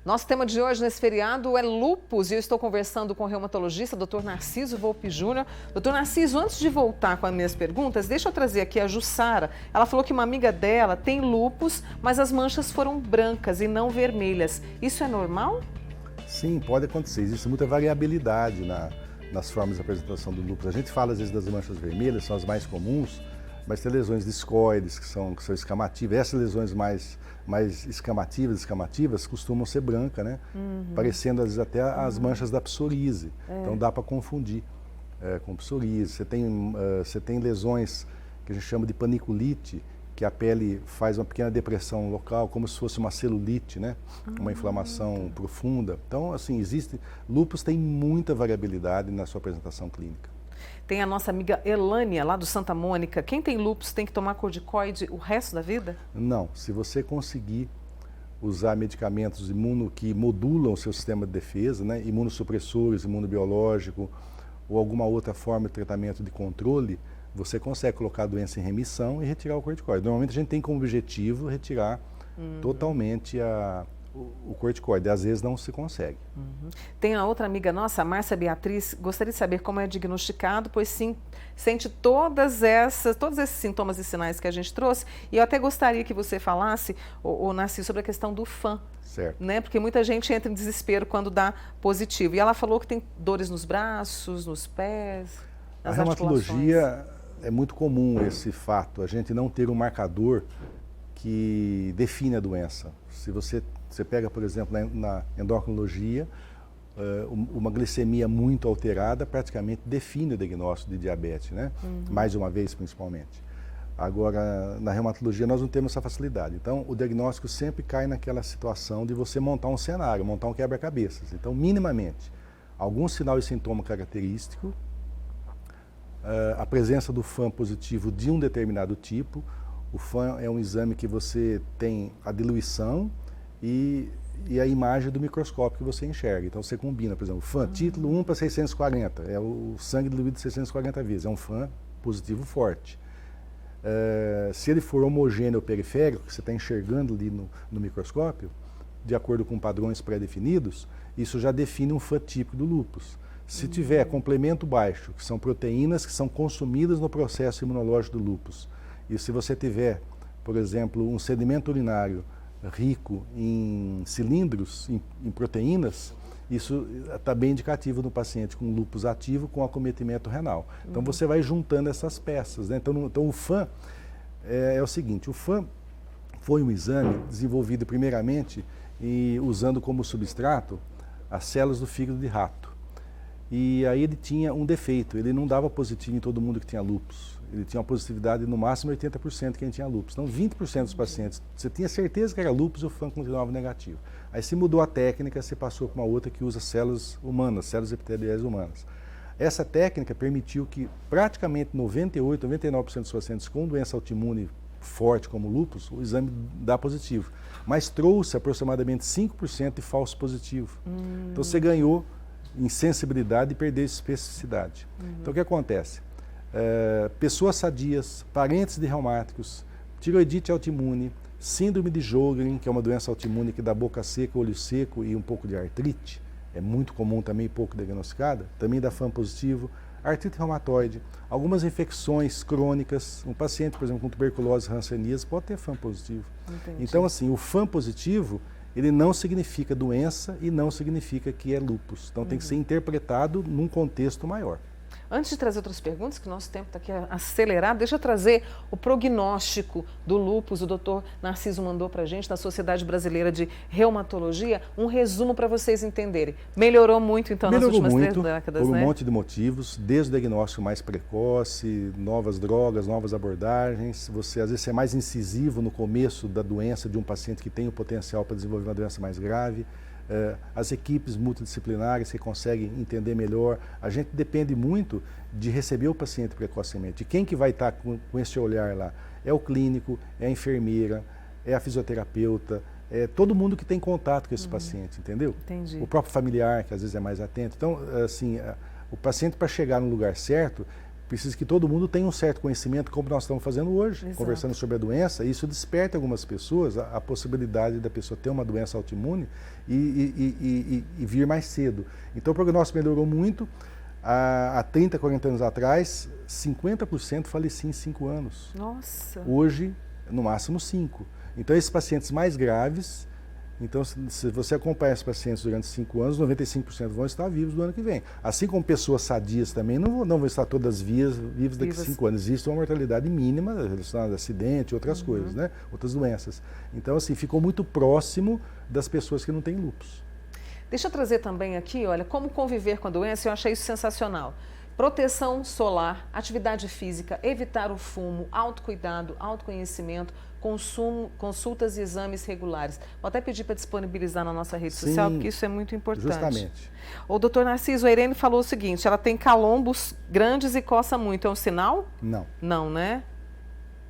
Nosso tema de hoje nesse feriado é lúpus e eu estou conversando com o reumatologista, Dr. Narciso Volpi Júnior. Dr. Narciso, antes de voltar com as minhas perguntas, deixa eu trazer aqui a Jussara. Ela falou que uma amiga dela tem lúpus, mas as manchas foram brancas e não vermelhas. Isso é normal? Sim, pode acontecer. Existe muita variabilidade nas formas de apresentação do lúpus. A gente fala às vezes das manchas vermelhas, são as mais comuns, mas tem lesões discoides que são escamativas. Essas lesões mais escamativas costumam ser brancas, né? Parecendo às vezes até as manchas da psoríase. Então dá para confundir com psoríase. Você tem lesões que a gente chama de paniculite, que a pele faz uma pequena depressão local, como se fosse uma celulite, né? Uma inflamação profunda. Então, assim, lúpus tem muita variabilidade na sua apresentação clínica. Tem a nossa amiga Elânia, lá do Santa Mônica. Quem tem lúpus tem que tomar corticoide o resto da vida? Não. Se você conseguir usar medicamentos que modulam o seu sistema de defesa, né? Imunossupressores, imunobiológico ou alguma outra forma de tratamento de controle, você consegue colocar a doença em remissão e retirar o corticoide. Normalmente a gente tem como objetivo retirar totalmente o corticoide. Às vezes não se consegue. Tem a outra amiga nossa, a Márcia Beatriz, gostaria de saber como é diagnosticado, pois sim, sente todos esses sintomas e sinais que a gente trouxe. E eu até gostaria que você falasse, Narciso, sobre a questão do FAM. Certo. Né? Porque muita gente entra em desespero quando dá positivo. E ela falou que tem dores nos braços, nos pés, nas reumatologia é muito comum esse fato, a gente não ter um marcador que define a doença. Se você pega, por exemplo, na endocrinologia, uma glicemia muito alterada praticamente define o diagnóstico de diabetes, né? Mais de uma vez, principalmente. Agora, na reumatologia, nós não temos essa facilidade. Então, o diagnóstico sempre cai naquela situação de você montar um cenário, montar um quebra-cabeças. Então, minimamente, algum sinal e sintoma característico, a presença do FAM positivo de um determinado tipo. O FAM é um exame que você tem a diluição e a imagem do microscópio que você enxerga. Então você combina, por exemplo, FAM título 1 para 640, é o sangue diluído 640 vezes, é um FAM positivo forte. Se ele for homogêneo periférico, que você está enxergando ali no microscópio, de acordo com padrões pré-definidos, isso já define um FAM típico do lúpus. Se tiver complemento baixo, que são proteínas que são consumidas no processo imunológico do lúpus, e se você tiver, por exemplo, um sedimento urinário rico em cilindros, em proteínas, isso está bem indicativo no paciente com lúpus ativo com acometimento renal. Então você vai juntando essas peças, né? Então o FAM é o seguinte, o FAM foi um exame desenvolvido primeiramente usando como substrato as células do fígado de rato. E aí ele tinha um defeito, ele não dava positivo em todo mundo que tinha lúpus. Ele tinha uma positividade no máximo 80% quem tinha lúpus. Então 20% dos pacientes, você tinha certeza que era lúpus e o FAM continuava negativo. Aí se mudou a técnica, você passou para uma outra que usa células humanas, células epiteliais humanas. Essa técnica permitiu que praticamente 98%, 99% dos pacientes com doença autoimune forte como lúpus, o exame dá positivo. Mas trouxe aproximadamente 5% de falso positivo. Então você ganhou em sensibilidade e perder especificidade. Então o que acontece? Pessoas sadias, parentes de reumáticos, tiroidite autoimune, síndrome de Sjögren, que é uma doença autoimune que dá boca seca, olho seco e um pouco de artrite, é muito comum também, pouco diagnosticada, também dá FAM positivo, artrite reumatoide, algumas infecções crônicas, um paciente, por exemplo, com tuberculose, hanseníase, pode ter FAM positivo. Entendi. Então, assim, o FAM positivo, ele não significa doença e não significa que é lúpus. Então tem que ser interpretado num contexto maior. Antes de trazer outras perguntas, que o nosso tempo está aqui acelerado, deixa eu trazer o prognóstico do lúpus. O doutor Narciso mandou para a gente, da Sociedade Brasileira de Reumatologia, um resumo para vocês entenderem. Melhorou muito, então, nas últimas 3 décadas, por um né? monte de motivos, desde o diagnóstico mais precoce, novas drogas, novas abordagens. Você, às vezes, é mais incisivo no começo da doença de um paciente que tem o potencial para desenvolver uma doença mais grave. As equipes multidisciplinares que conseguem entender melhor. A gente depende muito de receber o paciente precocemente. E quem que vai estar com esse olhar lá? É o clínico, é a enfermeira, é a fisioterapeuta, é todo mundo que tem contato com esse paciente, entendeu? Entendi. O próprio familiar, que às vezes é mais atento. Então, assim, o paciente, para chegar no lugar certo, precisa que todo mundo tenha um certo conhecimento, como nós estamos fazendo hoje, Exato. conversando sobre a doença. Isso desperta algumas pessoas a possibilidade da pessoa ter uma doença autoimune e vir mais cedo. Então o prognóstico melhorou muito. Há 30, 40 anos atrás, 50% falecia em 5 anos. Nossa! Hoje, no máximo 5. Então esses pacientes mais graves, então se você acompanhar esses pacientes durante 5 anos, 95% vão estar vivos no ano que vem. Assim como pessoas sadias também não vão estar todas vivas daqui a 5 anos. Existe uma mortalidade mínima relacionada a acidente e outras coisas, né? Outras doenças. Então assim, ficou muito próximo das pessoas que não têm lúpus. Deixa eu trazer também aqui, olha, como conviver com a doença, eu achei isso sensacional. Proteção solar, atividade física, evitar o fumo, autocuidado, autoconhecimento, consumo, consultas e exames regulares. Vou até pedir para disponibilizar na nossa rede social, porque isso é muito importante. Justamente. O doutor Narciso, a Irene falou o seguinte, ela tem calombos grandes e coça muito, é um sinal? Não. Não, né?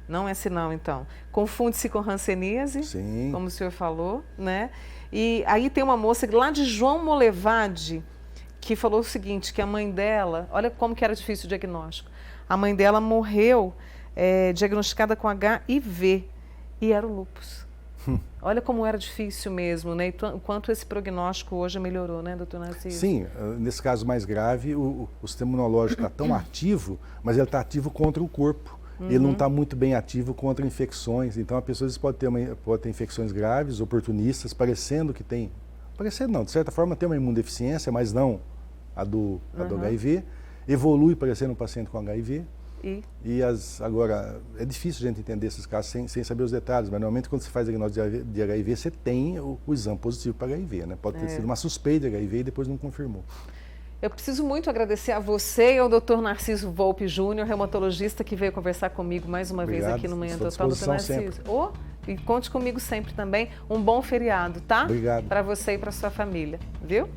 Não é sinal, então. Confunde-se com hanseníase, Sim. como o senhor falou, né? E aí tem uma moça lá de João Molevade, que falou o seguinte, que a mãe dela, olha como que era difícil o diagnóstico, a mãe dela morreu diagnosticada com HIV e era o lúpus. Olha como era difícil mesmo, né? E o quanto esse prognóstico hoje melhorou, né, doutor Narciso? Sim, nesse caso mais grave, o sistema imunológico está tão ativo, mas ele está ativo contra o corpo. Ele não está muito bem ativo contra infecções. Então a pessoa pode ter infecções graves, oportunistas, parecendo que tem... Parecendo não, de certa forma tem uma imunodeficiência, mas não a do HIV. Evolui parecendo um paciente com HIV. Agora, é difícil a gente entender esses casos sem saber os detalhes, mas normalmente quando você faz diagnóstico de HIV, você tem o exame positivo para HIV, né? Pode ter sido uma suspeita de HIV e depois não confirmou. Eu preciso muito agradecer a você e ao Dr. Narciso Volpi Júnior, reumatologista, que veio conversar comigo mais uma vez aqui no Manhã Total. Dr. Narciso. E conte comigo sempre também. Um bom feriado, tá? Obrigado. Para você e para sua família, viu?